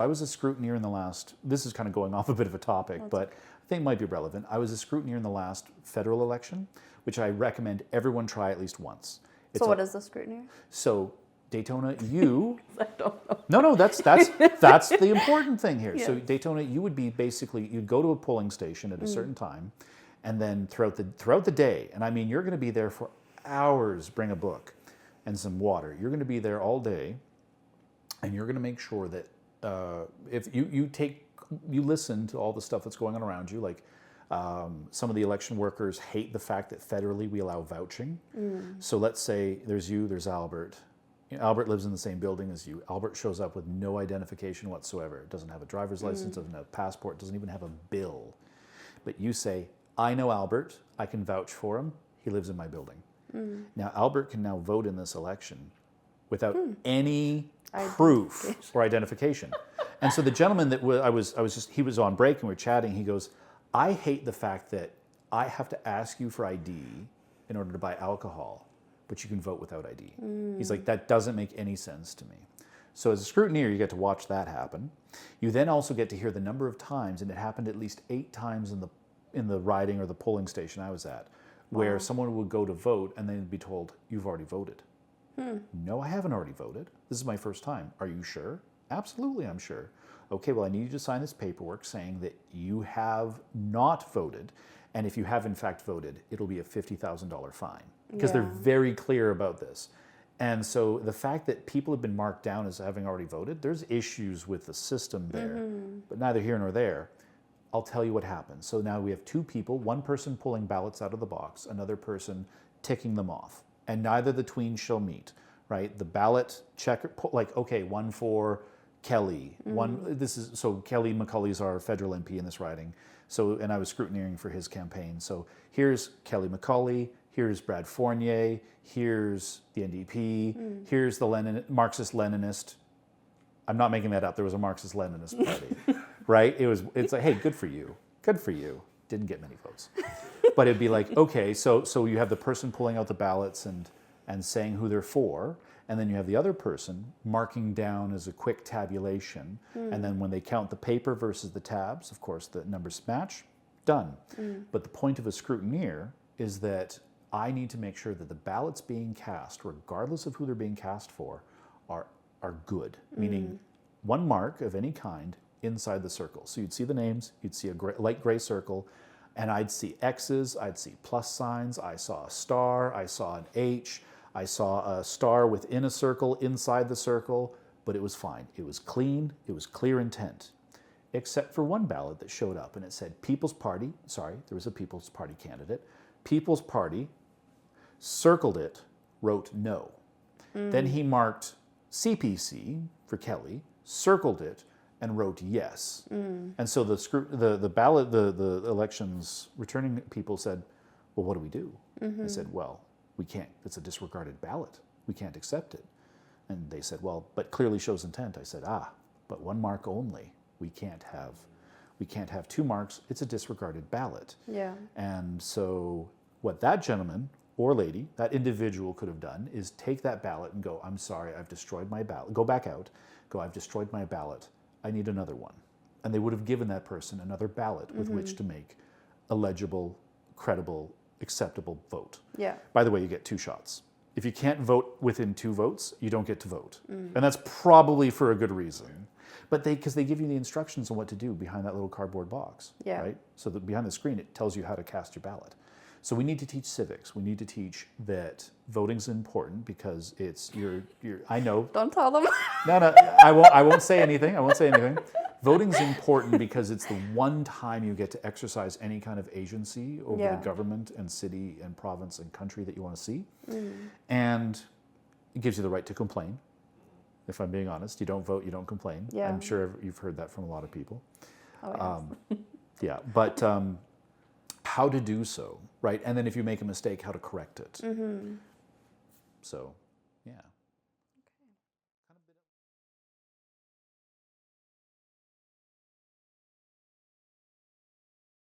I was a scrutineer in the last, this is kind of going off a bit of a topic, but I think it might be relevant. I was a scrutineer in the last federal election, which I recommend everyone try at least once. So what is the scrutineer? So Daytona, you... I don't know. No, that's the important thing here. Yeah. So Daytona, you would be basically, you'd go to a polling station at a certain time, and then throughout the day, and I mean, you're going to be there for hours, bring a book and some water. You're going to be there all day, and you're going to make sure that if you listen to all the stuff that's going on around you, like some of the election workers hate the fact that federally we allow vouching. So let's say there's you, there's Albert. Albert lives in the same building as you. Albert shows up with no identification whatsoever. Doesn't have a driver's license, doesn't have a passport, doesn't even have a bill. But you say, I know Albert, I can vouch for him, he lives in my building. Now Albert can now vote in this election without any proof or identification. And so the gentleman that he was on break and we were chatting, he goes, I hate the fact that I have to ask you for ID in order to buy alcohol, but you can vote without ID. He's like, that doesn't make any sense to me. So as a scrutineer, you get to watch that happen. You then also get to hear the number of times, and it happened at least 8 times in the riding or the polling station I was at, where someone would go to vote and they'd be told, you've already voted. No, I haven't already voted. This is my first time. Are you sure? Absolutely, I'm sure. Okay, well, I need you to sign this paperwork saying that you have not voted, and if you have in fact voted, it'll be a $50,000 fine. Because they're very clear about this. And so the fact that people have been marked down as having already voted, there's issues with the system there, but neither here nor there. I'll tell you what happens. So now we have 2 people, one person pulling ballots out of the box, another person ticking them off, and neither the tweens shall meet, right? The ballot checker, like, okay, one for Kelly, so Kelly McCulley's our federal MP in this riding. So, and I was scrutineering for his campaign. So here's Kelly McCulley, here's Brad Fournier, here's the NDP, here's the Marxist-Leninist. I'm not making that up. There was a Marxist-Leninist party, right? It's like, hey, good for you. Good for you. Didn't get many votes. But it'd be like, okay, so you have the person pulling out the ballots and saying who they're for, and then you have the other person marking down as a quick tabulation, and then when they count the paper versus the tabs, of course, the numbers match, done. But the point of a scrutineer is that I need to make sure that the ballots being cast, regardless of who they're being cast for, are good, meaning one mark of any kind inside the circle. So you'd see the names, you'd see a light gray circle, and I'd see X's, I'd see plus signs, I saw a star, I saw an H, I saw a star within a circle, inside the circle, but it was fine. It was clean, it was clear intent, except for one ballot that showed up and it said People's Party, sorry, there was a People's Party candidate, People's Party, circled it, wrote no. Then he marked CPC for Kelly, circled it, and wrote yes. And so the ballot, the elections returning people said, well, what do we do? I said, well, we can't, it's a disregarded ballot. We can't accept it. And they said, well, but clearly shows intent. I said, but one mark only. We can't have 2 marks. It's a disregarded ballot. Yeah. And so what that gentleman or lady, that individual could have done is take that ballot and go, I'm sorry, I've destroyed my ballot. Go back out, go, I've destroyed my ballot. I need another one. And they would have given that person another ballot with which to make a legible, credible, acceptable vote. Yeah. By the way, you get 2 shots. If you can't vote within 2 votes, you don't get to vote. And that's probably for a good reason. But because they give you the instructions on what to do behind that little cardboard box, right? So that behind the screen, it tells you how to cast your ballot. So we need to teach civics. We need to teach that voting's important because it's I know. Don't tell them. No, I won't say anything. I won't say anything. Voting's important because it's the one time you get to exercise any kind of agency over the government and city and province and country that you want to see. And it gives you the right to complain. If I'm being honest, you don't vote, you don't complain. Yeah. I'm sure you've heard that from a lot of people. Oh, yes. But how to do so, right? And then if you make a mistake, how to correct it. So